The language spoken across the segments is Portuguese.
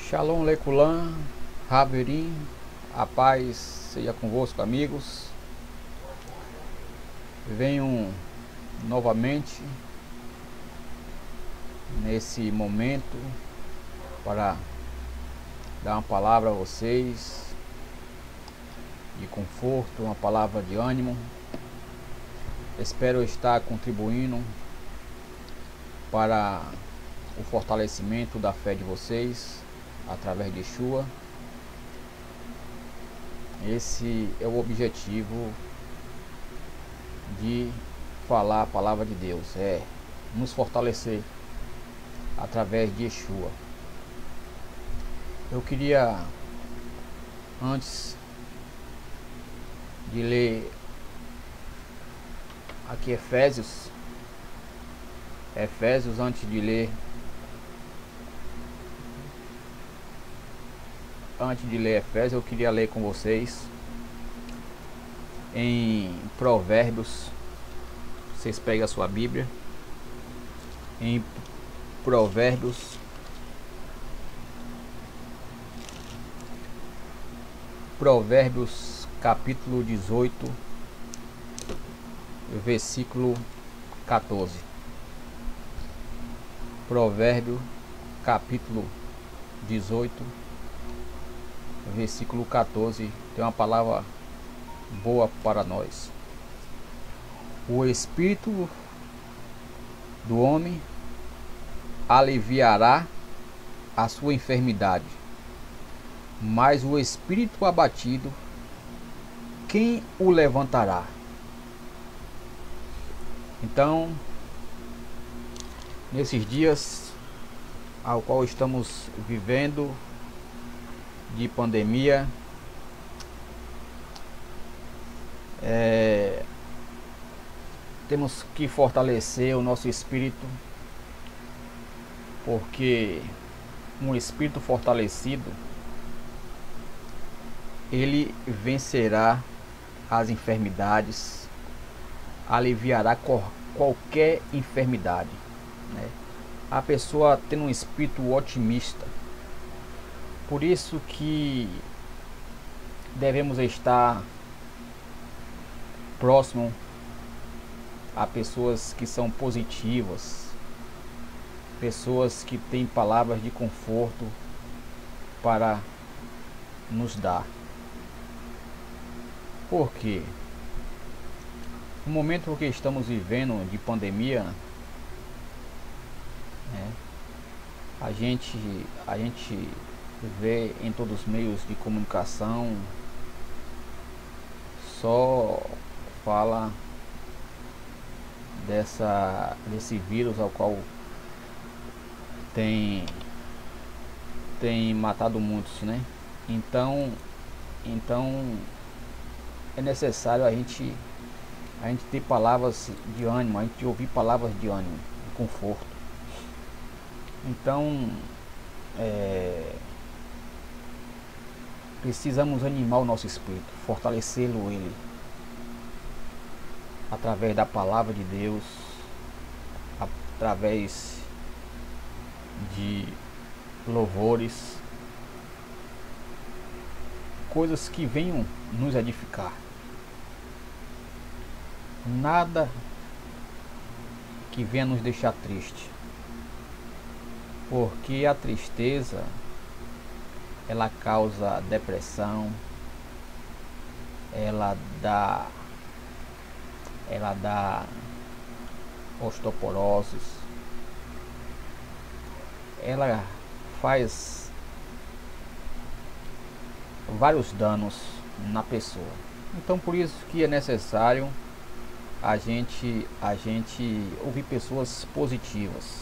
Shalom Lekulam, Haverim, a paz seja convosco, amigos. Venho novamente nesse momento para dar uma palavra a vocês de conforto, uma palavra de ânimo. Espero estar contribuindo para o fortalecimento da fé de vocês através de Yeshua. Esse é o objetivo de falar a palavra de Deus, é nos fortalecer através de Yeshua. Eu queria, antes de ler aqui Efésios, antes de ler Efésios, eu queria ler com vocês em Provérbios. Vocês pegam a sua Bíblia em Provérbios capítulo 18, versículo 14. Provérbio capítulo 18, versículo 14, tem uma palavra boa para nós. O espírito do homem aliviará a sua enfermidade, mas o espírito abatido, quem o levantará? Então, nesses dias ao qual estamos vivendo de pandemia, temos que fortalecer o nosso espírito, porque um espírito fortalecido, ele vencerá as enfermidades, aliviará qualquer enfermidade, né? A pessoa tendo um espírito otimista. Por isso que devemos estar próximo a pessoas que são positivas, pessoas que têm palavras de conforto para nos dar. Por quê? No momento que estamos vivendo de pandemia, né, a gente vê em todos os meios de comunicação, só fala desse vírus ao qual tem matado muitos, né? Então é necessário a gente ter palavras de ânimo, a gente ouvir palavras de ânimo, de conforto. Então precisamos animar o nosso espírito, fortalecê-lo ele através da palavra de Deus, através de louvores, coisas que venham nos edificar. Nada que venha nos deixar triste, porque a tristeza ela causa depressão, ela dá osteoporose, ela faz vários danos na pessoa. Então por isso que é necessário a gente ouvir pessoas positivas.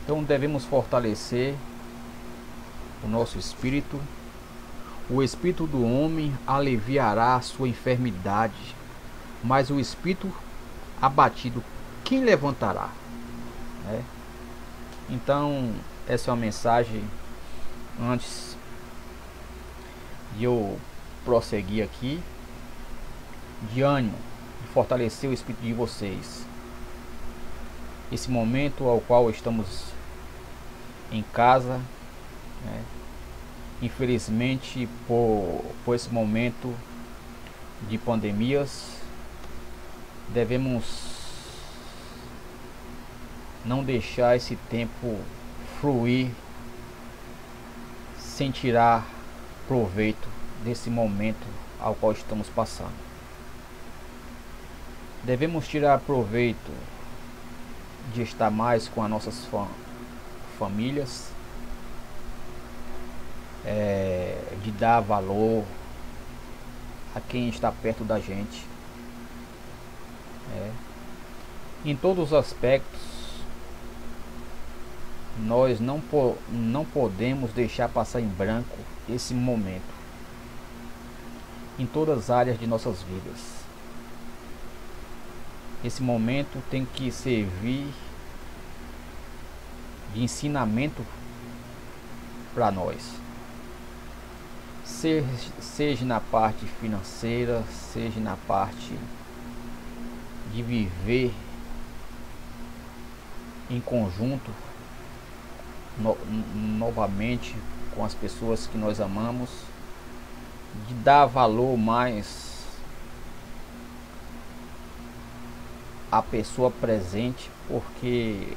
Então devemos fortalecer o nosso espírito. O espírito do homem aliviará a sua enfermidade, mas o espírito abatido, quem levantará? Né? Então essa é uma mensagem antes de eu prosseguir aqui, de ânimo, de fortalecer o espírito de vocês. Esse momento ao qual estamos em casa, né? Infelizmente, por esse momento de pandemias, devemos não deixar esse tempo fluir sem tirar proveito desse momento ao qual estamos passando. Devemos tirar proveito de estar mais com as nossas famílias, de dar valor a quem está perto da gente, em todos os aspectos. Nós não podemos deixar passar em branco esse momento, em todas as áreas de nossas vidas. Esse momento tem que servir de ensinamento para nós, seja na parte financeira, seja na parte de viver em conjunto novamente com as pessoas que nós amamos, de dar valor mais à pessoa presente, porque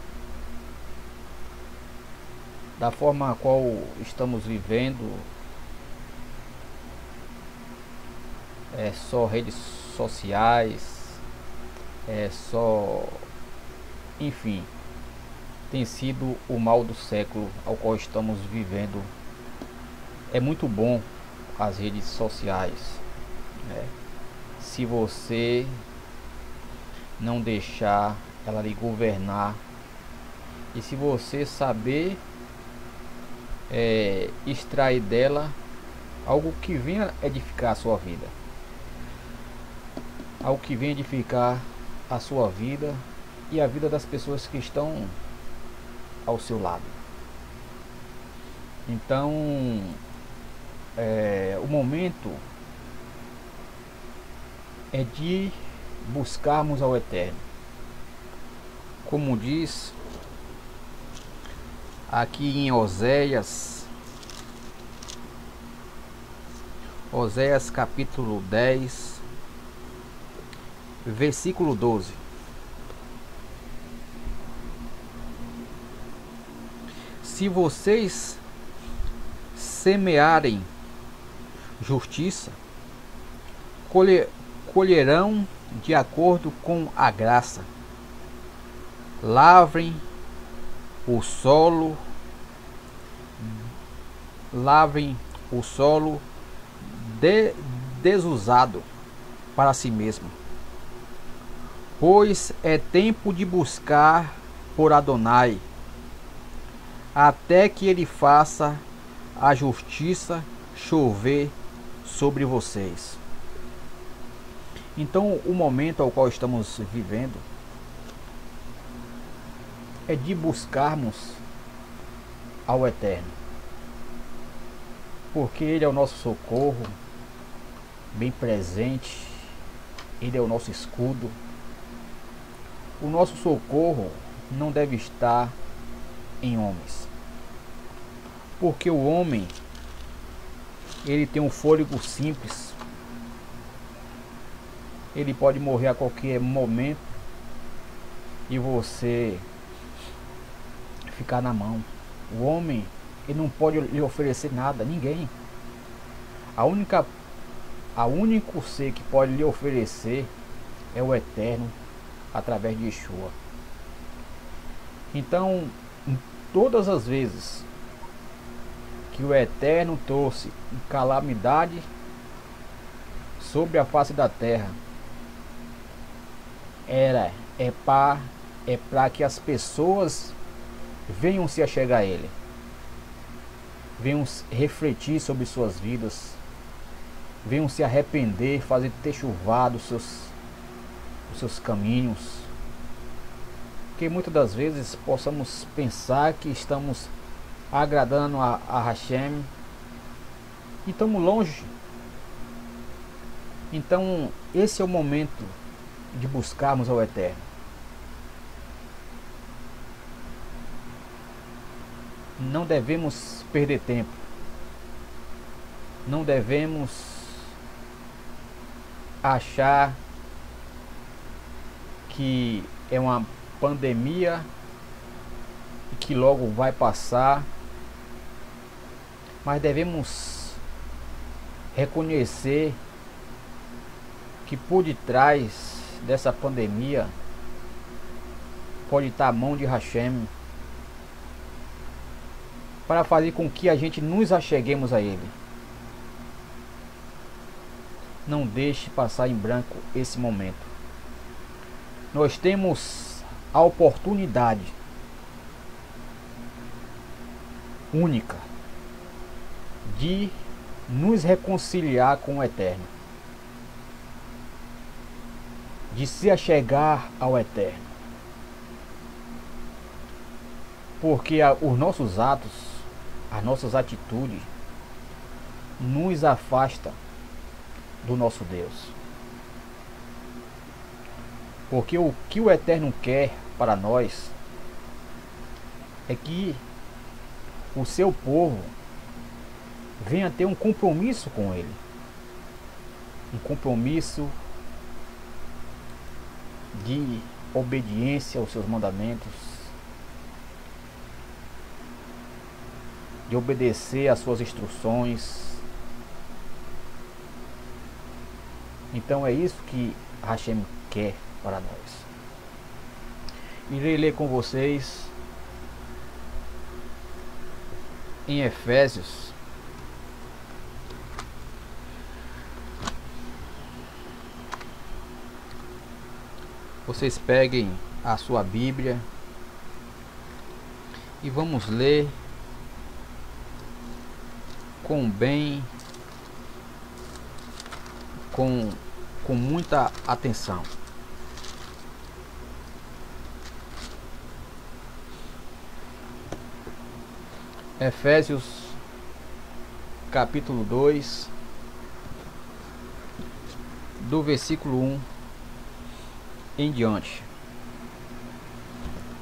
da forma a qual estamos vivendo, é só redes sociais, é só, enfim, tem sido o mal do século ao qual estamos vivendo. É muito bom as redes sociais, né? Se você não deixar ela lhe governar, e se você saber extrair dela algo que venha edificar a sua vida, algo que venha edificar a sua vida e a vida das pessoas que estão ao seu lado. Então, o momento é de buscarmos ao Eterno, como diz aqui em Oséias capítulo 10, versículo 12. Se vocês semearem justiça, colherão de acordo com a graça. Lavrem o solo desusado para si mesmo, pois é tempo de buscar por Adonai, até que ele faça a justiça chover sobre vocês. Então, o momento ao qual estamos vivendo é de buscarmos ao Eterno, porque Ele é o nosso socorro bem presente, Ele é o nosso escudo. O nosso socorro não deve estar em homens, porque o homem, ele tem um fôlego simples, ele pode morrer a qualquer momento e você ficar na mão. O homem, ele não pode lhe oferecer nada, ninguém. O único ser que pode lhe oferecer é o Eterno, através de Yeshua. Então, todas as vezes que o Eterno trouxe calamidade sobre a face da terra, é para que as pessoas venham se achegar a Ele, venham refletir sobre suas vidas, venham se arrepender, fazer techuvá dos seus caminhos, que muitas das vezes possamos pensar que estamos agradando a Hashem e estamos longe. Então, esse é o momento de buscarmos ao Eterno. não devemos perder tempo, não devemos achar que é uma pandemia e que logo vai passar, mas devemos reconhecer que por detrás dessa pandemia pode estar a mão de Hashem para fazer com que a gente nos acheguemos a Ele. Não deixe passar em branco esse momento. Nós temos a oportunidade única de nos reconciliar com o Eterno, de se achegar ao Eterno, porque os nossos atos, as nossas atitudes nos afastam do nosso Deus. Porque o que o Eterno quer para nós é que o seu povo venha ter um compromisso com Ele, um compromisso de obediência aos seus mandamentos, de obedecer às suas instruções. Então é isso que Hashem quer para nós. Irei ler com vocês em Efésios, vocês peguem a sua Bíblia e vamos ler com muita atenção. Efésios capítulo 2, do versículo 1 em diante.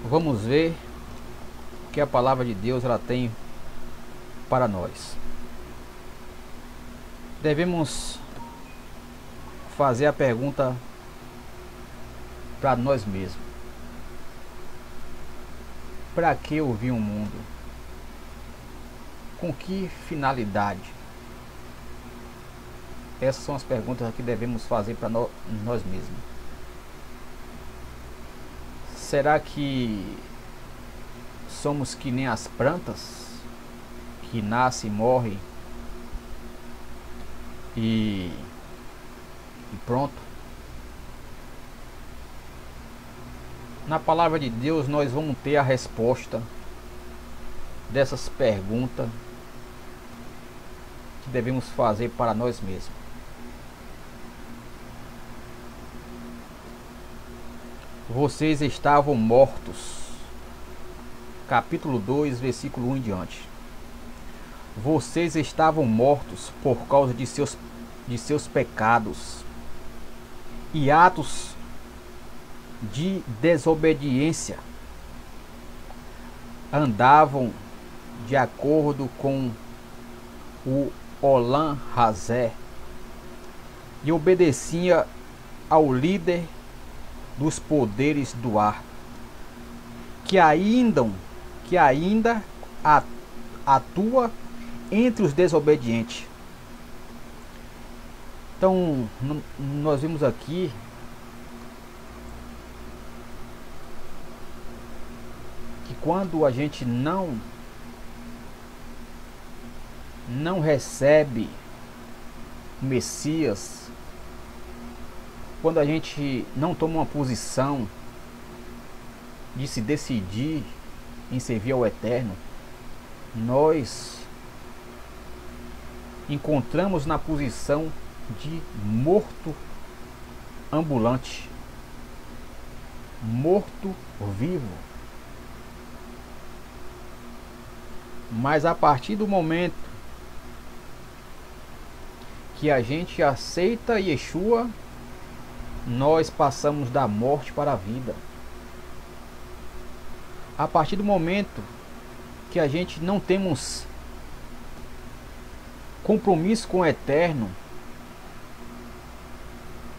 Vamos ver o que a palavra de Deus ela tem para nós. Devemos fazer a pergunta para nós mesmos: para que eu vim ao mundo? Com que finalidade? Essas são as perguntas que devemos fazer para nós mesmos. Será que somos que nem as plantas que nascem e morrem e pronto? Na palavra de Deus nós vamos ter a resposta dessas perguntas que devemos fazer para nós mesmos. Vocês estavam mortos. Capítulo 2, versículo 1 em diante. Vocês estavam mortos por causa de seus pecados e atos de desobediência. Andavam de acordo com o Olam Hazé e obedecia ao líder dos poderes do ar, que ainda atua entre os desobedientes. Então nós vimos aqui que quando a gente não recebe o Messias, quando a gente não toma uma posição de se decidir em servir ao Eterno, nós encontramos na posição de morto ambulante, morto vivo. Mas a partir do momento que a gente aceita Yeshua, nós passamos da morte para a vida. A partir do momento que a gente não temos compromisso com o eterno,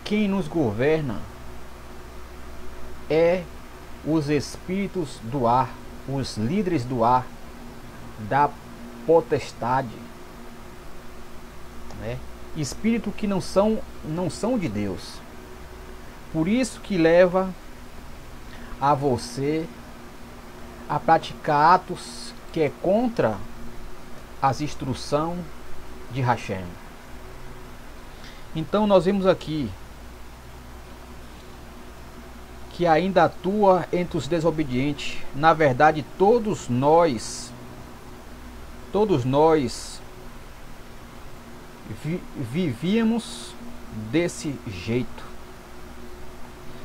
quem nos governa é os espíritos do ar, os líderes do ar, da potestade, né? Espírito que não são de Deus. Por isso que leva a você a praticar atos que é contra as instruções de Hashem. Então nós vemos aqui que ainda atua entre os desobedientes. Na verdade, todos nós vivíamos desse jeito,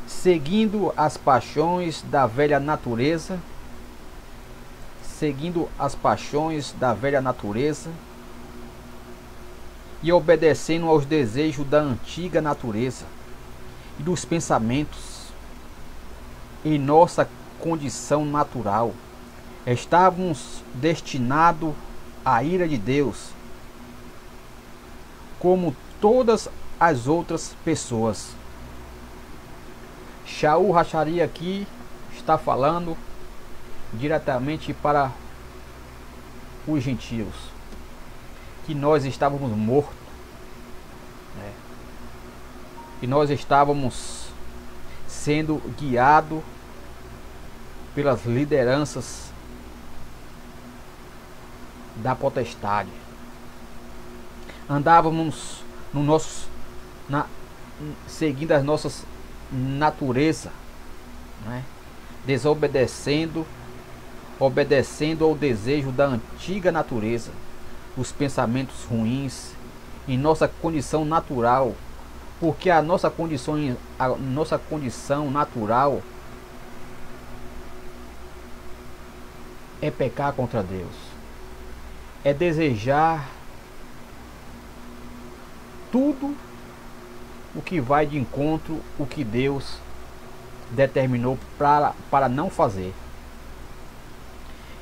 seguindo as paixões da velha natureza, e obedecendo aos desejos da antiga natureza e dos pensamentos. Em nossa condição natural, estávamos destinados à ira de Deus, como todas as outras pessoas. Shaul Hashari aqui está falando diretamente para os gentios, que nós estávamos mortos, né? E nós estávamos sendo guiados pelas lideranças da potestade. Andávamos seguindo as nossas natureza, né? Obedecendo ao desejo da antiga natureza, os pensamentos ruins, em nossa condição natural, porque a nossa condição natural é pecar contra Deus, é desejar tudo o que vai de encontro o que Deus determinou para não fazer.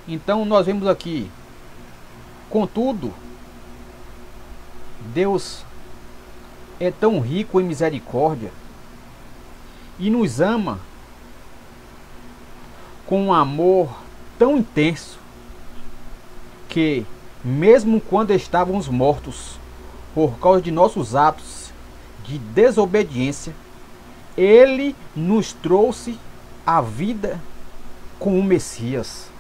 Então nós vemos aqui, contudo, Deus é tão rico em misericórdia e nos ama com um amor tão intenso que, mesmo quando estávamos mortos por causa de nossos atos de desobediência, Ele nos trouxe a vida com o Messias.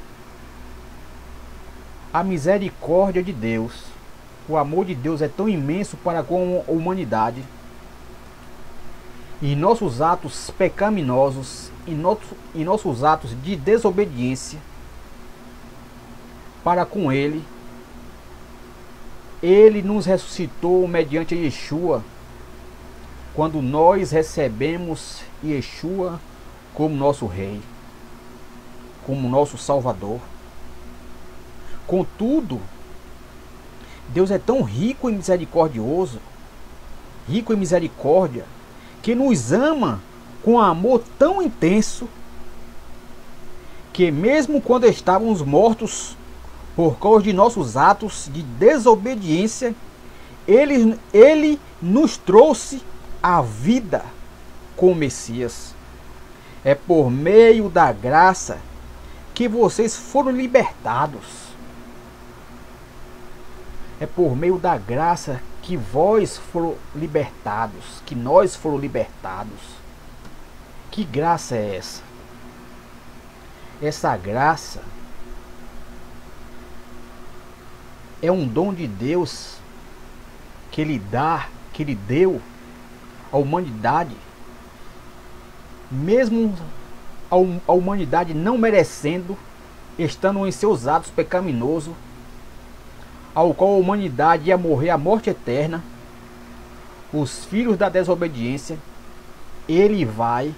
A misericórdia de Deus, o amor de Deus é tão imenso para com a humanidade, e nossos atos pecaminosos e nossos atos de desobediência para com Ele nos ressuscitou mediante Yeshua, quando nós recebemos Yeshua como nosso Rei, como nosso Salvador. Contudo, Deus é tão rico e misericordioso, rico em misericórdia, que nos ama com amor tão intenso, que mesmo quando estávamos mortos por causa de nossos atos de desobediência, Ele nos trouxe a vida com o Messias. É por meio da graça que vocês foram libertados. É por meio da graça que vós foram libertados, que nós foram libertados. Que graça é essa? Essa graça é um dom de Deus que Ele deu à humanidade, mesmo a humanidade não merecendo, estando em seus atos pecaminosos, ao qual a humanidade ia morrer a morte eterna. Os filhos da desobediência, Ele vai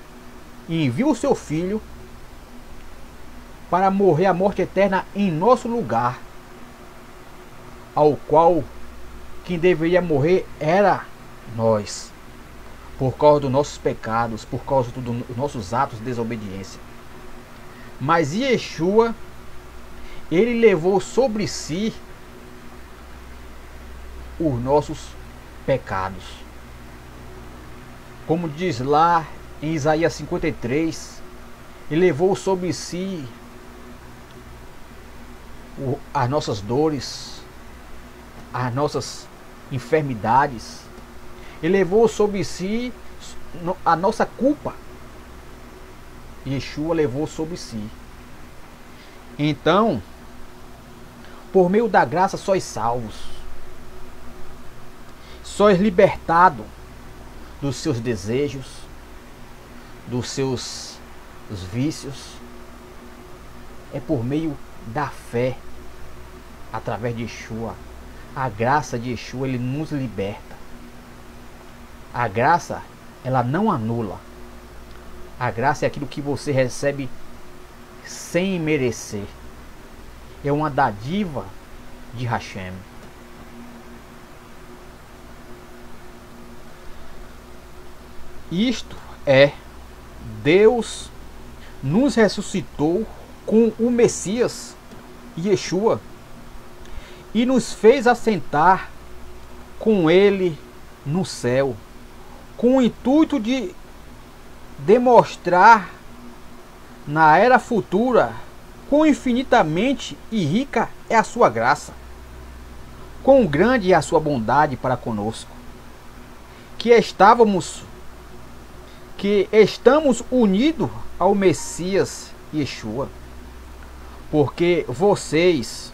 e envia o seu Filho para morrer a morte eterna em nosso lugar, ao qual quem deveria morrer era nós, por causa dos nossos pecados, por causa dos nossos atos de desobediência. Mas Yeshua, Ele levou sobre si os nossos pecados. Como diz lá em Isaías 53, ele levou sobre si as nossas dores, as nossas enfermidades. Ele levou sobre si a nossa culpa. Yeshua levou sobre si. Então, por meio da graça sois salvos. Sois libertado dos seus desejos, dos seus vícios. É por meio da fé, através de Yeshua. A graça de Yeshua, ele nos liberta. A graça, ela não anula. A graça é aquilo que você recebe sem merecer. É uma dádiva de Hashem. Isto é, Deus nos ressuscitou com o Messias, Yeshua, e nos fez assentar com ele no céu, com o intuito de demonstrar na era futura quão infinitamente e rica é a sua graça, quão grande é a sua bondade para conosco, que estamos unidos ao Messias Yeshua, porque vocês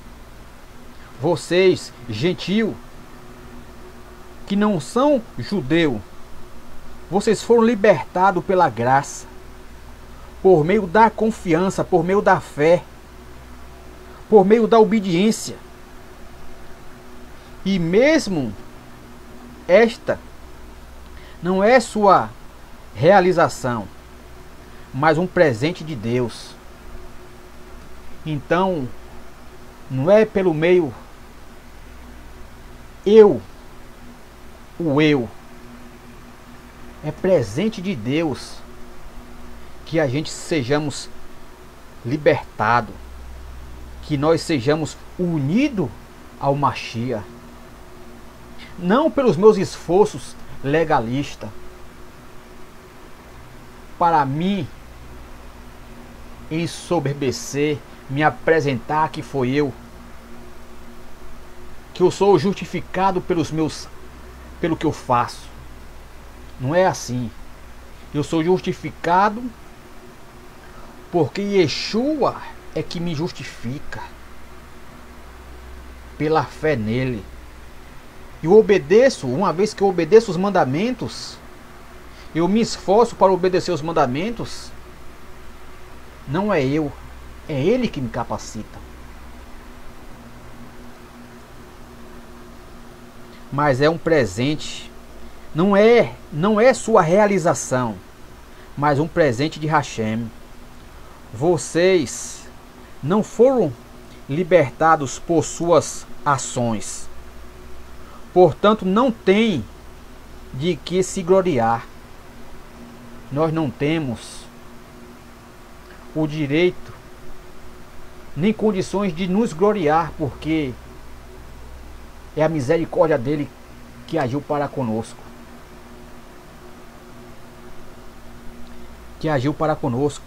gentil, que não são judeu, vocês foram libertados pela graça, por meio da confiança, por meio da fé, por meio da obediência. E mesmo esta não é sua realização, mas um presente de Deus. Então, não é pelo meio o eu. É presente de Deus que a gente sejamos libertados, que nós sejamos unidos ao Mashiach. Não pelos meus esforços legalistas, para mim ensoberbecer, me apresentar que foi eu, que eu sou justificado pelo que eu faço. Não é assim. Eu sou justificado porque Yeshua é que me justifica, pela fé nele. E eu obedeço, uma vez que eu obedeço os mandamentos, eu me esforço para obedecer os mandamentos. Não é eu, é ele que me capacita. Mas é um presente. Não é sua realização, mas um presente de Hashem. Vocês não foram libertados por suas ações. Portanto, não tem de que se gloriar. Nós não temos o direito nem condições de nos gloriar, porque é a misericórdia dele que agiu para conosco.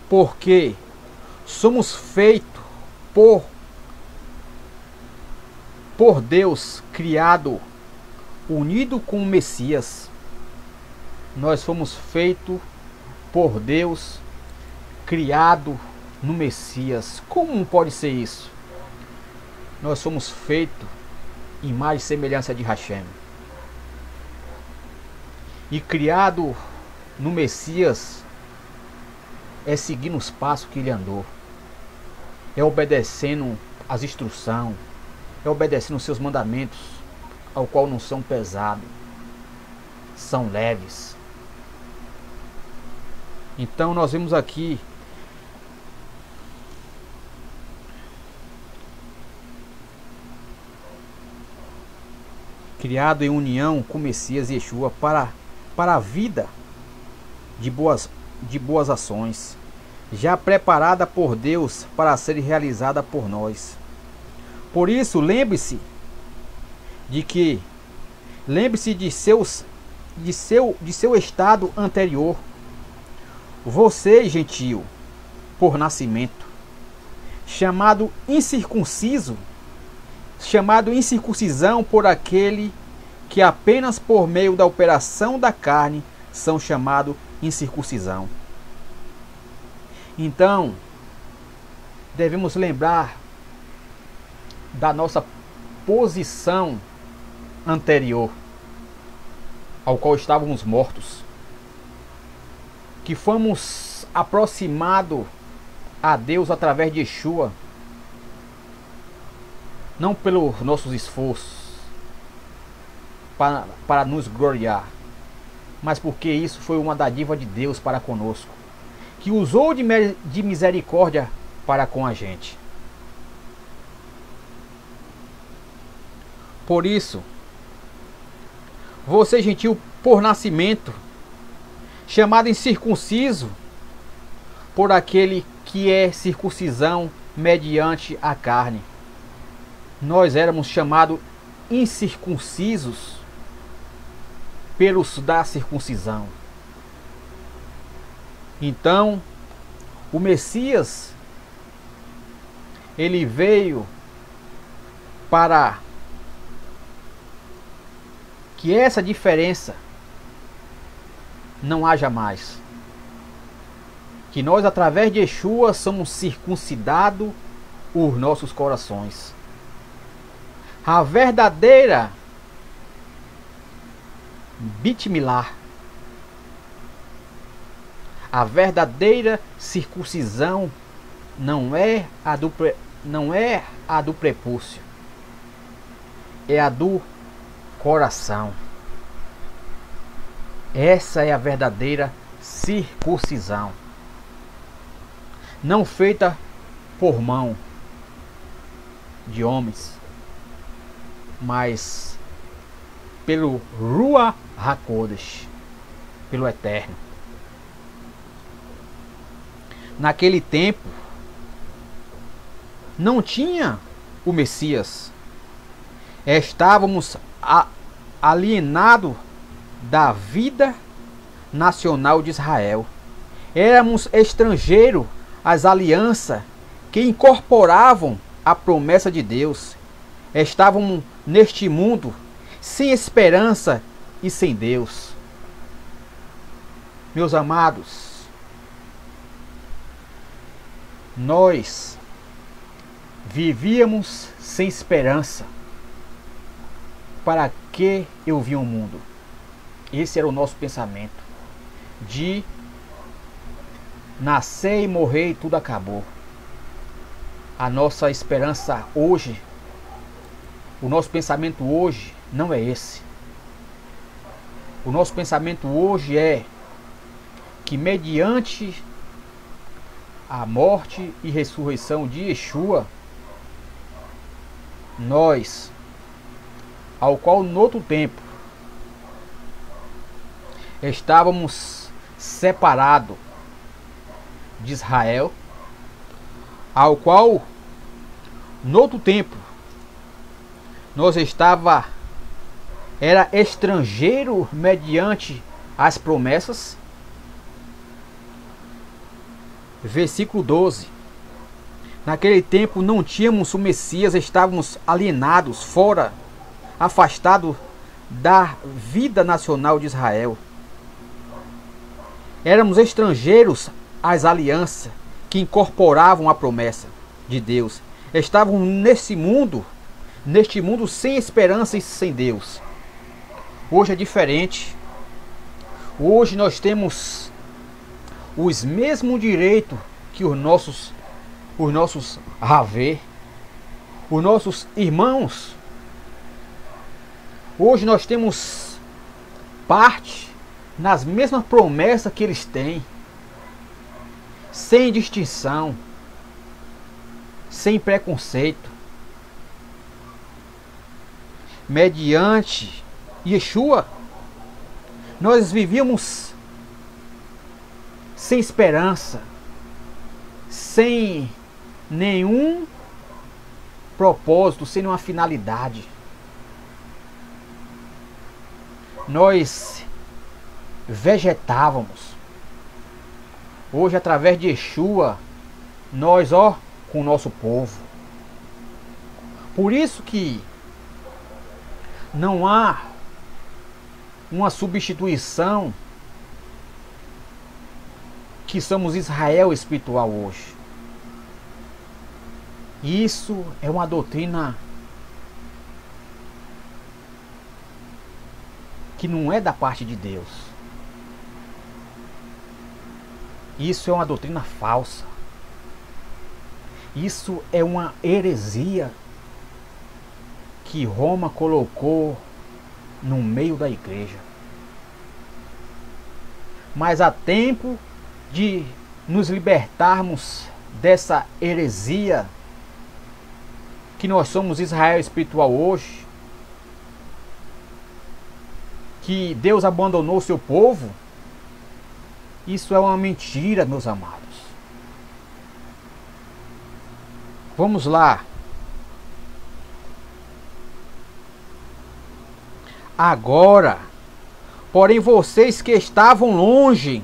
Porque somos feitos por Deus, criado, unido com o Messias. Nós fomos feitos por Deus, criado no Messias. Como pode ser isso? Nós somos feitos imagem e semelhança de Hashem, e criado no Messias é seguindo os passos que ele andou, é obedecendo as instruções, é obedecendo os seus mandamentos, ao qual não são pesados, são leves. Então nós vemos aqui criado em união com o Messias Yeshua para a vida de boas ações, já preparada por Deus para ser realizada por nós. Por isso, lembre-se de seu estado anterior. Você, gentio, por nascimento, chamado incircuncisão por aquele que apenas por meio da operação da carne são chamados incircuncisão. Então, devemos lembrar da nossa posição anterior, ao qual estávamos mortos, que fomos aproximados a Deus através de Yeshua, não pelos nossos esforços para nos gloriar, mas porque isso foi uma dádiva de Deus para conosco, que usou de misericórdia para com a gente. Por isso, você, gentil por nascimento, chamado incircunciso por aquele que é circuncisão mediante a carne. Nós éramos chamados incircuncisos pelos da circuncisão. Então, o Messias, ele veio para que essa diferença não haja mais. Que nós, através de Yeshua, somos circuncidados os nossos corações. A verdadeira Brit Milá, a verdadeira circuncisão não é a do prepúcio, é a do coração. Essa é a verdadeira circuncisão, não feita por mão de homens, mas pelo Ruach HaKodesh, pelo Eterno. Naquele tempo não tinha o Messias. Estávamos alienados da vida nacional de Israel. Éramos estrangeiros às alianças que incorporavam a promessa de Deus. Estávamos neste mundo sem esperança e sem Deus. Meus amados, nós vivíamos sem esperança. Para que eu vi o mundo? Esse era o nosso pensamento, de nascer e morrer e tudo acabou. A nossa esperança hoje, o nosso pensamento hoje não é esse. O nosso pensamento hoje é que, mediante a morte e ressurreição de Yeshua, nós, ao qual no outro tempo estávamos separados de Israel, ao qual no outro tempo nós era estrangeiro mediante as promessas. Versículo 12. Naquele tempo não tínhamos o Messias, estávamos alienados, fora, afastados da vida nacional de Israel. Éramos estrangeiros às alianças que incorporavam a promessa de Deus. Estávamos neste mundo sem esperança e sem Deus. Hoje é diferente. Hoje nós temos os mesmos direitos que os nossos Ravê, os nossos irmãos. Hoje nós temos parte nas mesmas promessas que eles têm, sem distinção, sem preconceito, mediante Yeshua. Nós vivíamos sem esperança, sem nenhum propósito, sem uma finalidade. Nós vegetávamos. Hoje, através de Yeshua, nós, com o nosso povo. Por isso que não há uma substituição, que somos Israel espiritual hoje. Isso é uma doutrina que não é da parte de Deus. Isso é uma doutrina falsa. Isso é uma heresia que Roma colocou no meio da igreja. Mas há tempo de nos libertarmos dessa heresia, que nós somos Israel espiritual hoje, que Deus abandonou seu povo. Isso é uma mentira, meus amados. Vamos lá. Agora, porém, vocês que estavam longe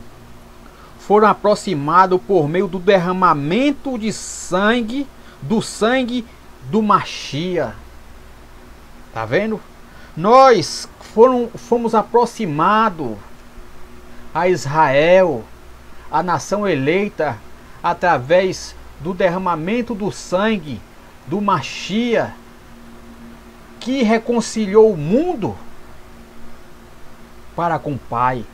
foram aproximados por meio do derramamento de sangue, do sangue do Machia. Tá vendo? Nós fomos aproximados a Israel, a nação eleita, através do derramamento do sangue do Machia, que reconciliou o mundo para com o Pai.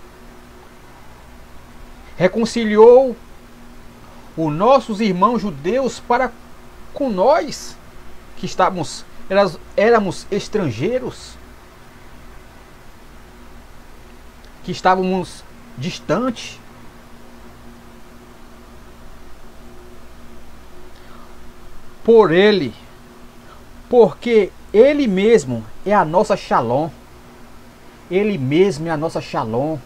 Reconciliou os nossos irmãos judeus para com nós, que éramos estrangeiros, que estávamos distantes. Por Ele, porque Ele mesmo é a nossa Shalom. Ele mesmo é a nossa Shalom,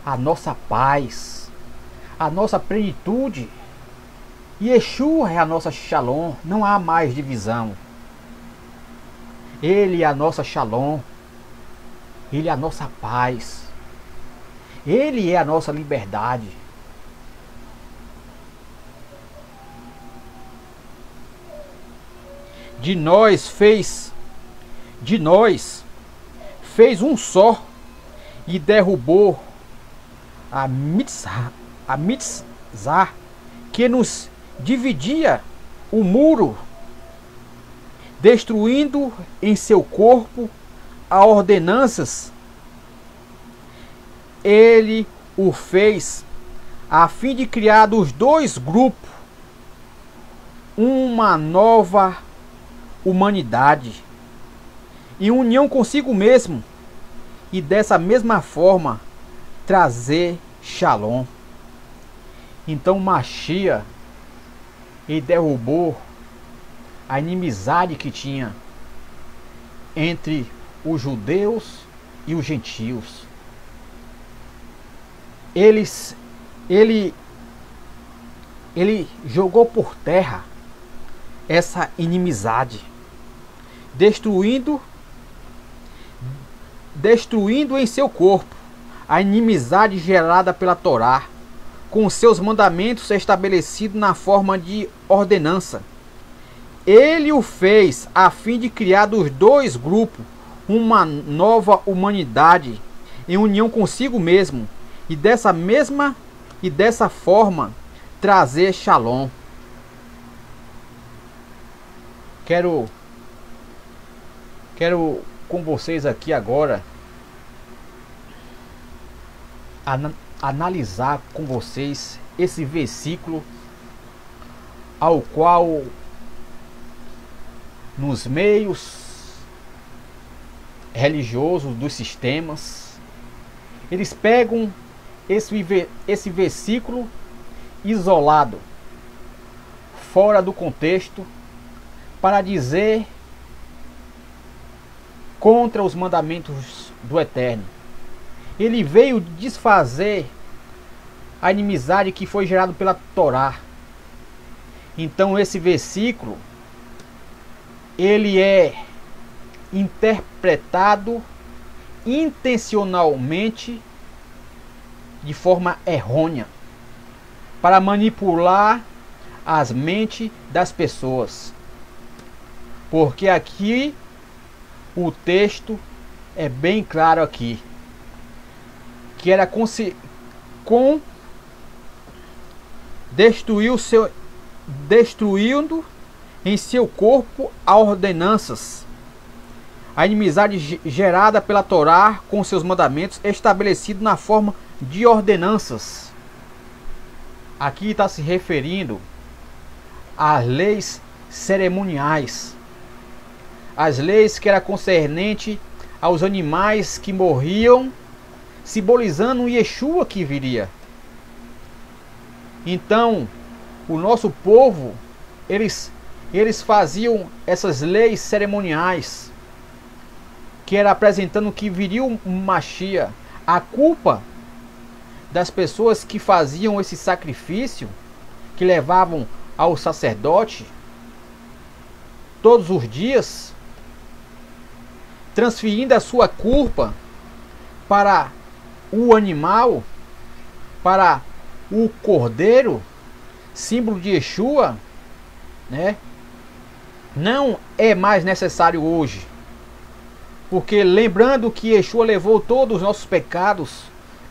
a nossa paz, a nossa plenitude. Yeshua é a nossa Shalom, não há mais divisão. Ele é a nossa Shalom, Ele é a nossa paz, Ele é a nossa liberdade. De nós fez um só e derrubou a mitzvah que nos dividia o muro, destruindo em seu corpo as ordenanças. Ele o fez a fim de criar dos dois grupos uma nova humanidade em união consigo mesmo, e dessa mesma forma trazer Shalom. Então Machia, ele derrubou a inimizade que tinha entre os judeus e os gentios. Ele jogou por terra essa inimizade, destruindo em seu corpo a inimizade gerada pela Torá, com seus mandamentos estabelecidos na forma de ordenança. Ele o fez a fim de criar dos dois grupos uma nova humanidade em união consigo mesmo, e dessa forma trazer Shalom. Quero com vocês aqui agora analisar com vocês esse versículo, ao qual nos meios religiosos dos sistemas, eles pegam esse versículo isolado, fora do contexto, para dizer contra os mandamentos do Eterno. Ele veio desfazer a inimizade que foi gerada pela Torá. Então esse versículo ele é interpretado intencionalmente de forma errônea para manipular as mentes das pessoas. Porque aqui o texto é bem claro aqui, que era destruindo em seu corpo a ordenanças, a inimizade gerada pela Torá com seus mandamentos, estabelecido na forma de ordenanças. Aqui está se referindo às leis cerimoniais, as leis que era concernente aos animais que morriam, simbolizando o Yeshua que viria. Então, o nosso povo, eles faziam essas leis cerimoniais, que era apresentando que viria um Mashiach. A culpa das pessoas que faziam esse sacrifício, que levavam ao sacerdote todos os dias, transferindo a sua culpa para o animal, para o cordeiro, símbolo de Yeshua, né? Não é mais necessário hoje. Porque lembrando que Yeshua levou todos os nossos pecados,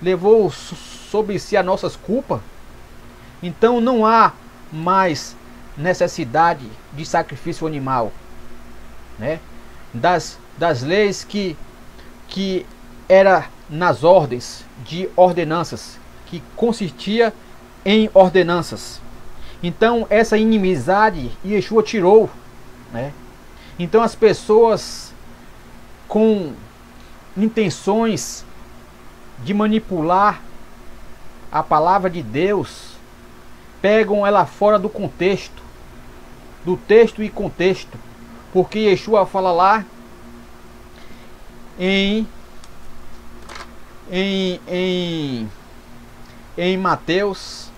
levou sobre si as nossas culpas, então não há mais necessidade de sacrifício animal, né? Das leis que era nas ordens de ordenanças, que consistia em ordenanças. Então essa inimizade Yeshua tirou, né? Então as pessoas com intenções de manipular a palavra de Deus, pegam ela fora do contexto, do texto e contexto, porque Yeshua fala lá em Mateus.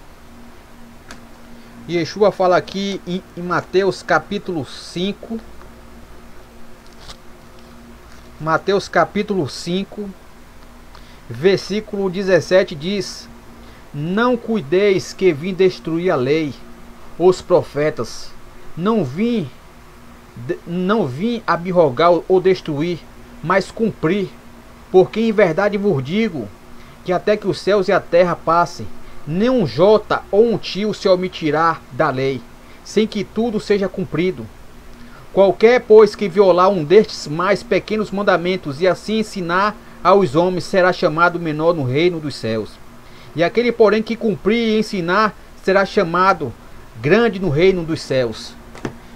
Yeshua fala aqui em Mateus capítulo 5. Mateus capítulo 5, versículo 17 diz: não cuideis que vim destruir a lei, os profetas. Não vim abrogar ou destruir, mas cumprir. Porque em verdade vos digo que até que os céus e a terra passem, nem um jota ou um tio se omitirá da lei, sem que tudo seja cumprido. Qualquer, pois, que violar um destes mais pequenos mandamentos e assim ensinar aos homens, será chamado menor no reino dos céus. E aquele, porém, que cumprir e ensinar, será chamado grande no reino dos céus.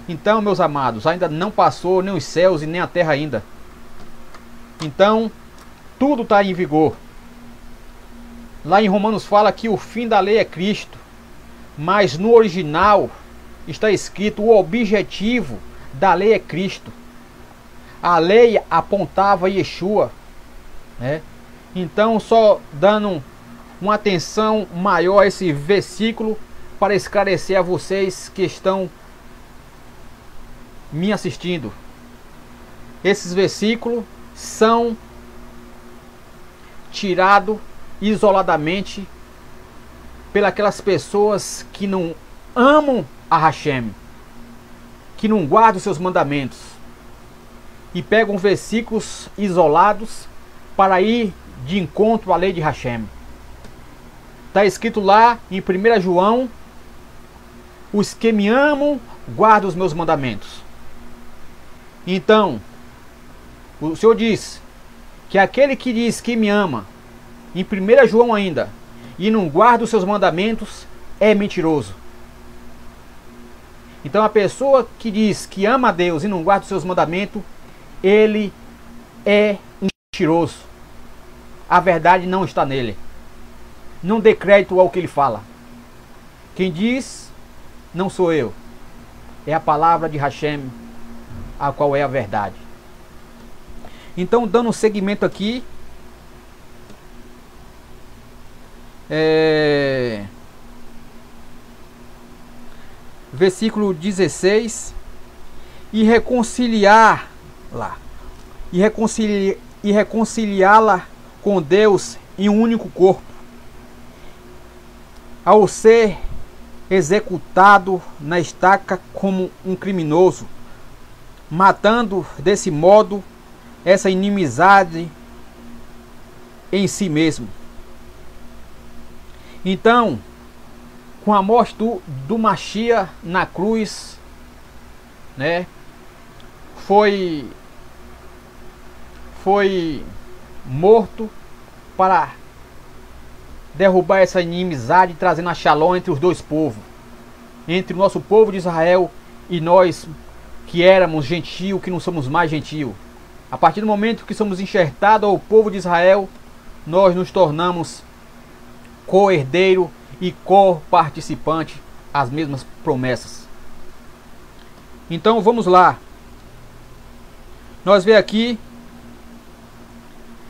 Então, meus amados, ainda não passou nem os céus e nem a terra ainda. Então, tudo está em vigor. Lá em Romanos fala que o fim da lei é Cristo, mas no original está escrito o objetivo da lei é Cristo. A lei apontava Yeshua, né? Então, só dando uma atenção maior a esse versículo para esclarecer a vocês que estão me assistindo. Esses versículos são tirados isoladamente pelas pessoas que não amam a Hashem, que não guardam os seus mandamentos, e pegam versículos isolados para ir de encontro à lei de Hashem. Está escrito lá em 1 João: os que me amam guardam os meus mandamentos. Então, o Senhor diz que aquele que diz que me ama, em 1 João ainda, e não guarda os seus mandamentos, é mentiroso. Então a pessoa que diz que ama a Deus e não guarda os seus mandamentos, ele é um mentiroso. A verdade não está nele. Não dê crédito ao que ele fala. Quem diz não sou eu, é a palavra de Hashem, a qual é a verdade. Então, dando seguimento aqui, versículo 16: e reconciliá-la e reconciliá-la com Deus em um único corpo, ao ser executado na estaca como um criminoso, matando desse modo essa inimizade em si mesmo. Então, com a morte do Machia na cruz, né, foi morto para derrubar essa inimizade, trazendo a shalom entre os dois povos, entre o nosso povo de Israel e nós que éramos gentio, que não somos mais gentio. A partir do momento que somos enxertados ao povo de Israel, nós nos tornamos co-herdeiro e co-participante às mesmas promessas. Então vamos lá. Nós vemos aqui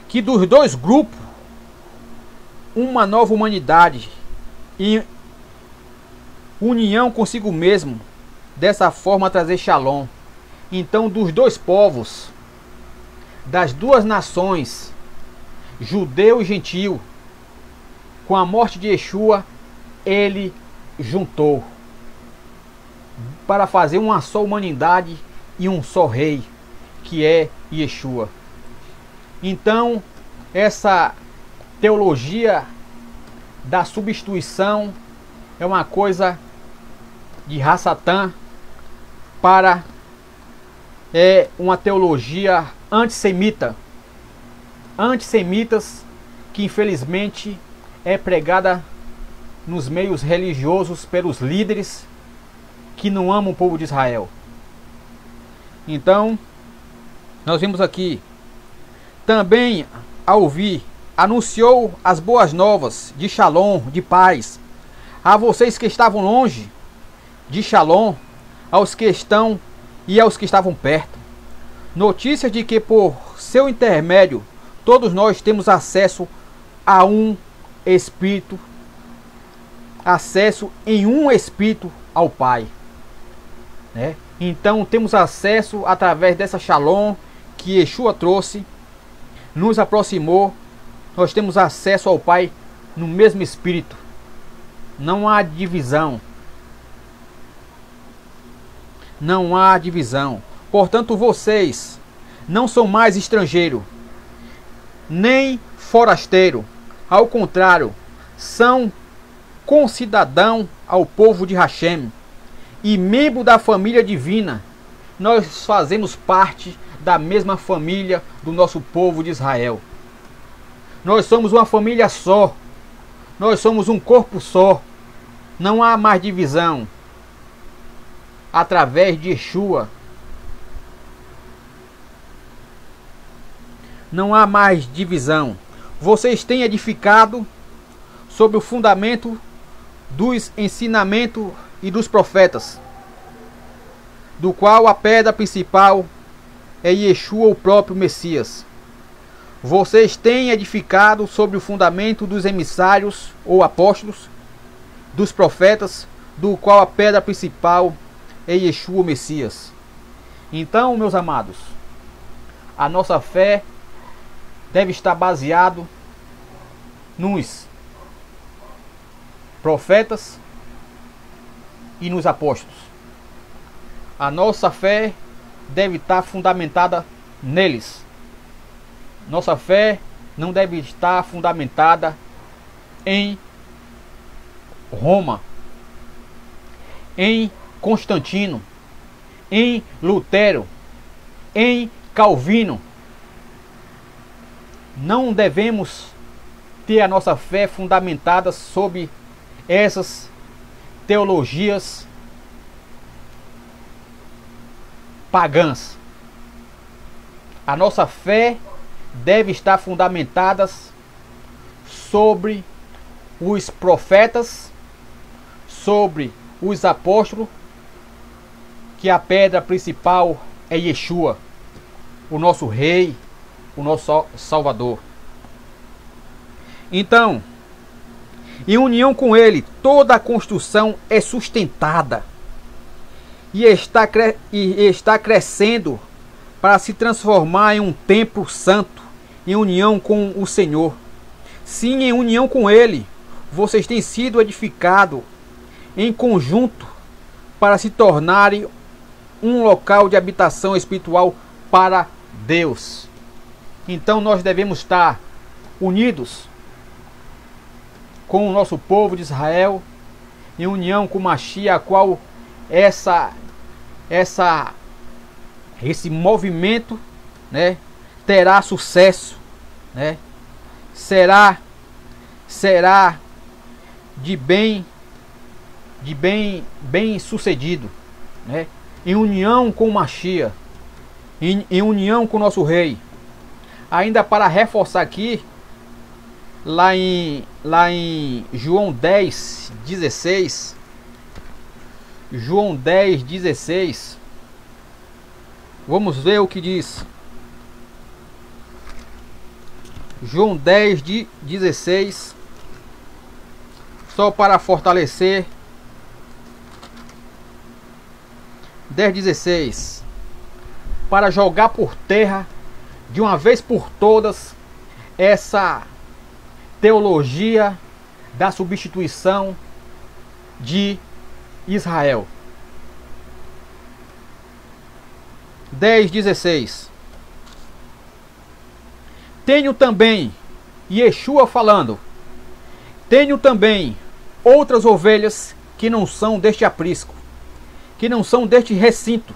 que dos dois grupos, uma nova humanidade e união consigo mesmo, dessa forma trazer shalom. Então dos dois povos, das duas nações, judeu e gentio, com a morte de Yeshua, ele juntou para fazer uma só humanidade e um só rei, que é Yeshua. Então essa teologia da substituição é uma coisa de Hassatan, é uma teologia antissemita, antissemitas, que infelizmente é pregada nos meios religiosos pelos líderes que não amam o povo de Israel. Então nós vimos aqui também, a ouvir, anunciou as boas novas de shalom, de paz, a vocês que estavam longe, de shalom, aos que estão e aos que estavam perto. Notícias de que por seu intermédio todos nós temos acesso a um Espírito, acesso em um Espírito ao Pai, né? Então temos acesso através dessa shalom que Yeshua trouxe, nos aproximou. Nós temos acesso ao Pai no mesmo Espírito. Não há divisão. Não há divisão. Portanto, vocês não são mais estrangeiro, nem forasteiro. Ao contrário, são concidadão ao povo de Hashem e membro da família divina. Nós fazemos parte da mesma família do nosso povo de Israel. Nós somos uma família só. Nós somos um corpo só. Não há mais divisão. Através de Yeshua, não há mais divisão. Vocês têm edificado sobre o fundamento dos ensinamentos e dos profetas, do qual a pedra principal é Yeshua, o próprio Messias. Vocês têm edificado sobre o fundamento dos emissários ou apóstolos, dos profetas, do qual a pedra principal é Yeshua, o Messias. Então, meus amados, a nossa fé deve estar baseado nos profetas e nos apóstolos. A nossa fé deve estar fundamentada neles. Nossa fé não deve estar fundamentada em Roma, em Constantino, em Lutero, em Calvino. Não devemos ter a nossa fé fundamentada sobre essas teologias pagãs. A nossa fé deve estar fundamentada sobre os profetas, sobre os apóstolos, que a pedra principal é Yeshua, o nosso Rei, o nosso Salvador. Então, em união com Ele, toda a construção é sustentada e está crescendo para se transformar em um templo santo, em união com o Senhor. Sim, em união com Ele, vocês têm sido edificados em conjunto para se tornarem um local de habitação espiritual para Deus. Então nós devemos estar unidos com o nosso povo de Israel, em união com Mashiach, a qual esse movimento, né, terá sucesso, né? Será de bem sucedido, né? Em união com Mashiach, em união com o nosso rei. Ainda para reforçar aqui, lá em João 10:16, João 10:16, vamos ver o que diz. João 10:16, só para fortalecer. 10:16, para jogar por terra de uma vez por todas essa teologia da substituição de Israel. 10:16. Tenho também, Yeshua falando, tenho também outras ovelhas que não são deste aprisco, que não são deste recinto.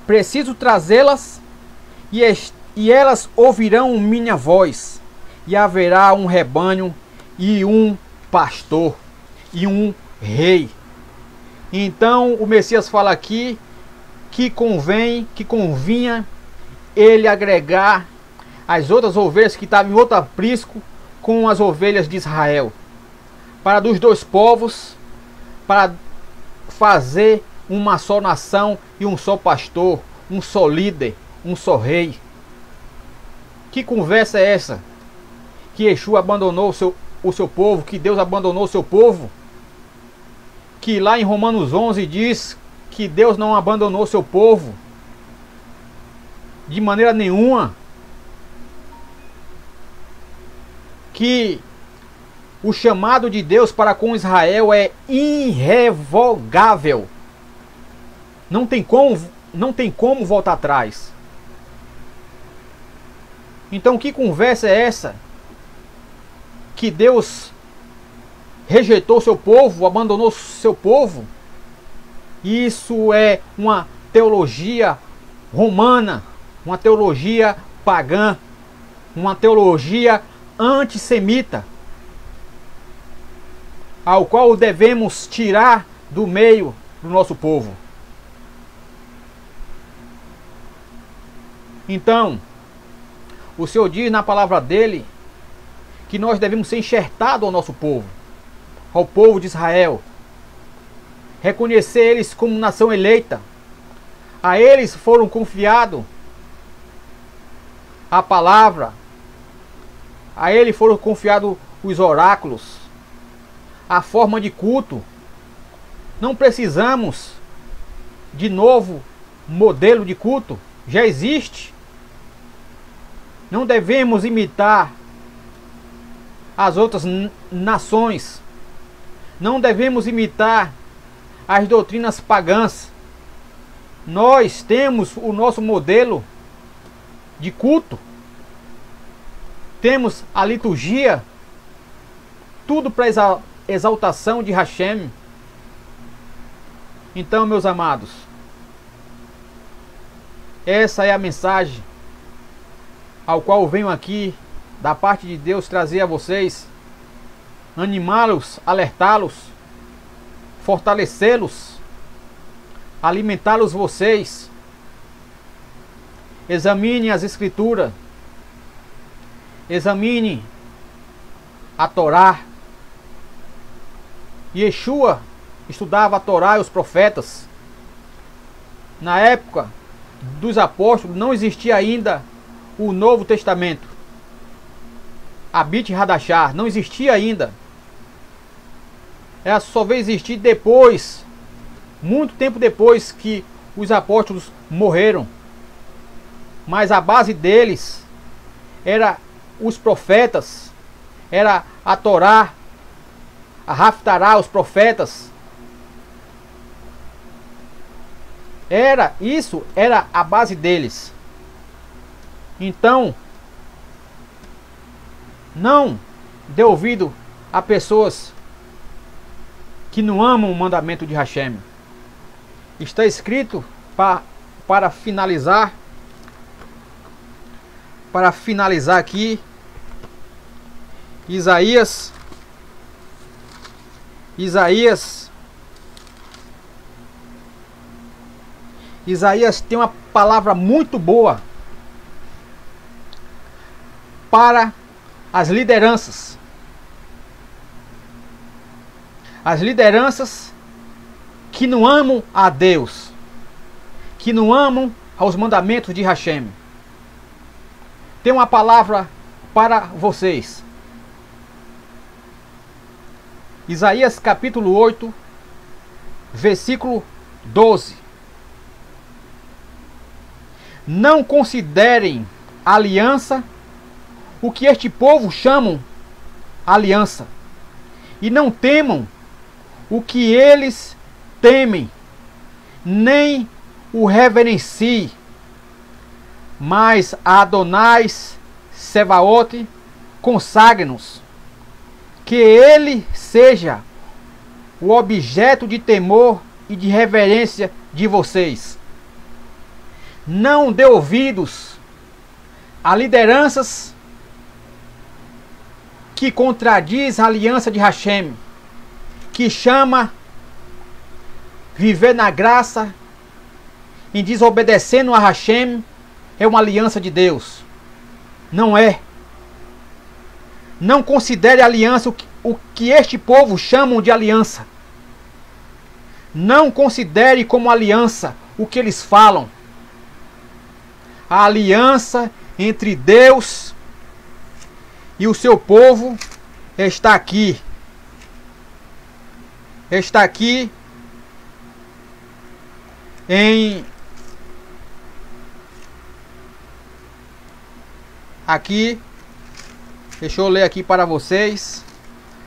Preciso trazê-las e elas ouvirão minha voz, e haverá um rebanho e um pastor e um rei. Então o Messias fala aqui que convinha ele agregar as outras ovelhas que estavam em outro aprisco com as ovelhas de Israel, para dos dois povos, para fazer uma só nação e um só pastor, um só líder, um só rei. Que conversa é essa? Que Yeshua abandonou o seu povo, que Deus abandonou o seu povo? Que lá em Romanos 11 diz que Deus não abandonou o seu povo de maneira nenhuma. Que o chamado de Deus para com Israel é irrevogável. Não tem como voltar atrás. Então que conversa é essa? Que Deus rejeitou seu povo, abandonou seu povo? Isso é uma teologia romana, uma teologia pagã, uma teologia antissemita, ao qual devemos tirar do meio do nosso povo. Então, o Senhor diz na palavra dele que nós devemos ser enxertados ao nosso povo, ao povo de Israel, reconhecer eles como nação eleita. A eles foram confiados a palavra, a ele foram confiados os oráculos, a forma de culto. Não precisamos de novo modelo de culto, já existe. Não devemos imitar as outras nações. Não devemos imitar as doutrinas pagãs. Nós temos o nosso modelo de culto. Temos a liturgia. Tudo para exaltação de Hashem. Então, meus amados, essa é a mensagem ao qual eu venho aqui da parte de Deus trazer a vocês, animá-los, alertá-los, fortalecê-los, alimentá-los vocês. Examine as escrituras, examine a Torá. Yeshua estudava a Torá e os profetas. Na época dos apóstolos não existia ainda o Novo Testamento. A Brit Hadashah não existia ainda. Ela só veio existir depois muito tempo depois que os apóstolos morreram. Mas a base deles era os profetas, era a Torá, a Haftará, os profetas. Isso era a base deles. Então, não dê ouvido a pessoas que não amam o mandamento de Hashem. Está escrito para finalizar aqui, Isaías tem uma palavra muito boa para as lideranças. As lideranças que não amam a Deus, que não amam aos mandamentos de Hashem. Tem uma palavra para vocês. Isaías capítulo 8, versículo 12. Não considerem aliança o que este povo chamam aliança, e não temam o que eles temem, nem o reverencie, mas a Adonais Sebaote consagre-nos, que ele seja o objeto de temor e de reverência de vocês. Não dê ouvidos a lideranças que contradiz a aliança de Hashem, que chama viver na graça em desobedecendo a Hashem é uma aliança de Deus. Não é. Não considere aliança o que este povo chamam de aliança. Não considere como aliança o que eles falam. A aliança entre Deus e o seu povo está aqui. Está aqui deixa eu ler aqui para vocês.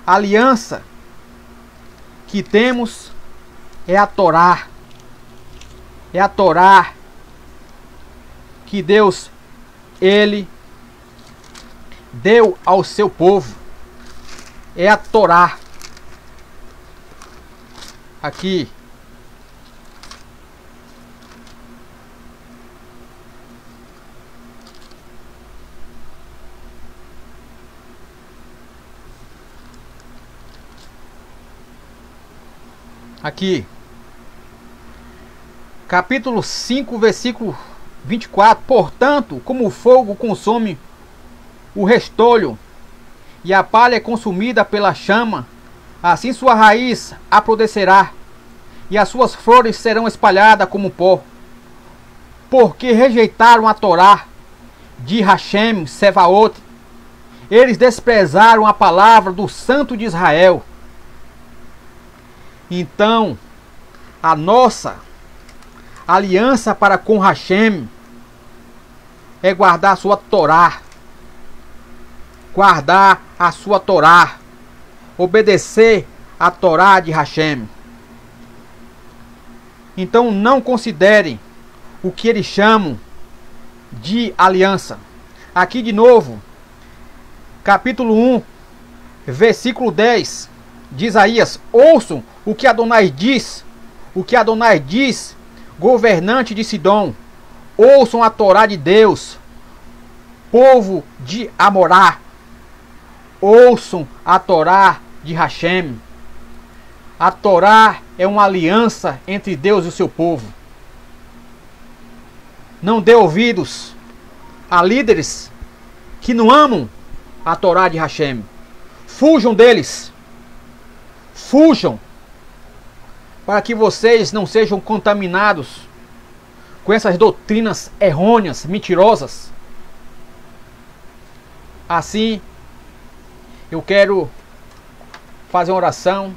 A aliança que temos é a Torá. É a Torá que Deus, Ele deu ao seu povo. É a Torá. Aqui. Aqui. Capítulo 5, versículo 24. Portanto, como o fogo consome o restolho e a palha é consumida pela chama, assim sua raiz apodrecerá e as suas flores serão espalhadas como pó. Porque rejeitaram a Torá de Hashem Sebaote, eles desprezaram a palavra do Santo de Israel. Então, a nossa aliança para com Hashem é guardar a sua Torá. Guardar a sua Torá. Obedecer a Torá de Hashem. Então não considerem o que eles chamam de aliança. Aqui de novo, capítulo 1, versículo 10 de Isaías. Ouçam o que Adonai diz. O que Adonai diz, governante de Sidom. Ouçam a Torá de Deus, povo de Amorá. Ouçam a Torá de Hashem. A Torá é uma aliança entre Deus e o seu povo. Não dê ouvidos a líderes que não amam a Torá de Hashem. Fujam deles. Fujam, para que vocês não sejam contaminados com essas doutrinas errôneas, mentirosas. Assim, eu quero fazer uma oração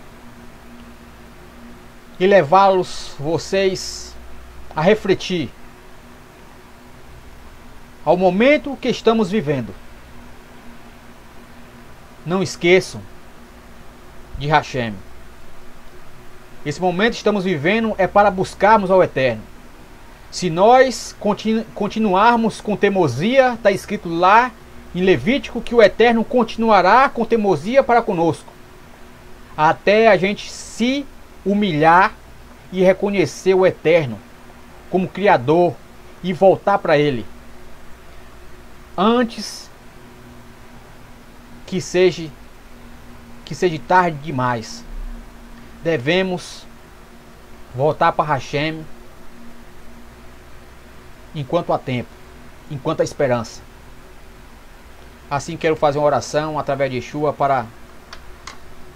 e levá-los, vocês, a refletir ao momento que estamos vivendo. Não esqueçam de Hashem. Esse momento que estamos vivendo é para buscarmos ao Eterno. Se nós continuarmos com teimosia, está escrito lá em Levítico que o Eterno continuará com teimosia para conosco, até a gente se humilhar e reconhecer o Eterno como Criador e voltar para Ele, antes que seja tarde demais. Devemos voltar para Hashem enquanto há tempo, enquanto há esperança. Assim quero fazer uma oração através de Yeshua para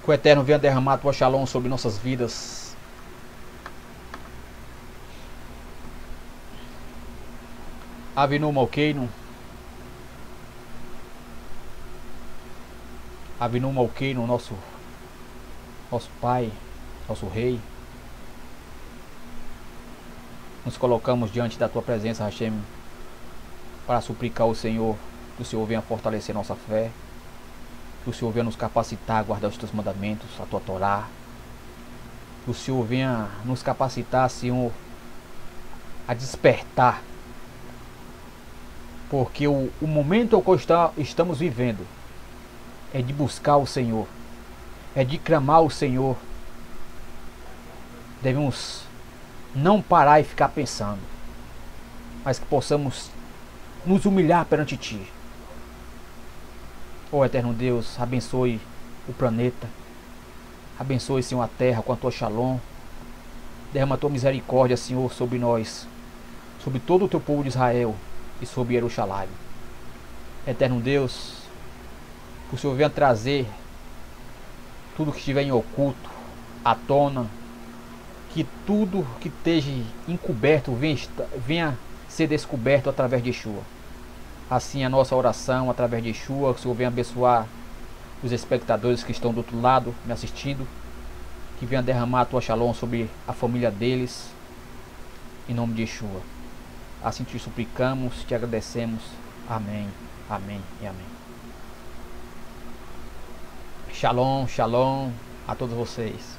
que o Eterno venha derramar a tua shalom sobre nossas vidas. Avinu Malkeinu, Avinu Malkeinu, nosso Pai, nosso Rei. Nos colocamos diante da tua presença, Hashem, para suplicar ao Senhor que o Senhor venha fortalecer nossa fé, que o Senhor venha nos capacitar a guardar os teus mandamentos, a tua Torá, que o Senhor venha nos capacitar, Senhor, a despertar, porque o momento que estamos vivendo é de buscar o Senhor, é de clamar o Senhor. Devemos não parar e ficar pensando, mas que possamos nos humilhar perante Ti. Ó Eterno Deus, abençoe o planeta, abençoe, Senhor, a terra com a Tua shalom. Derrama a Tua misericórdia, Senhor, sobre nós, sobre todo o Teu povo de Israel e sobre Jerusalém. Eterno Deus, que o Senhor venha trazer tudo que estiver em oculto à tona, que tudo que esteja encoberto venha ser descoberto através de Yeshua. Assim a nossa oração através de Yeshua, que o Senhor venha abençoar os espectadores que estão do outro lado me assistindo, que venha derramar a tua shalom sobre a família deles, em nome de Yeshua. Assim te suplicamos, te agradecemos. Amém, amém e amém. Shalom, shalom a todos vocês.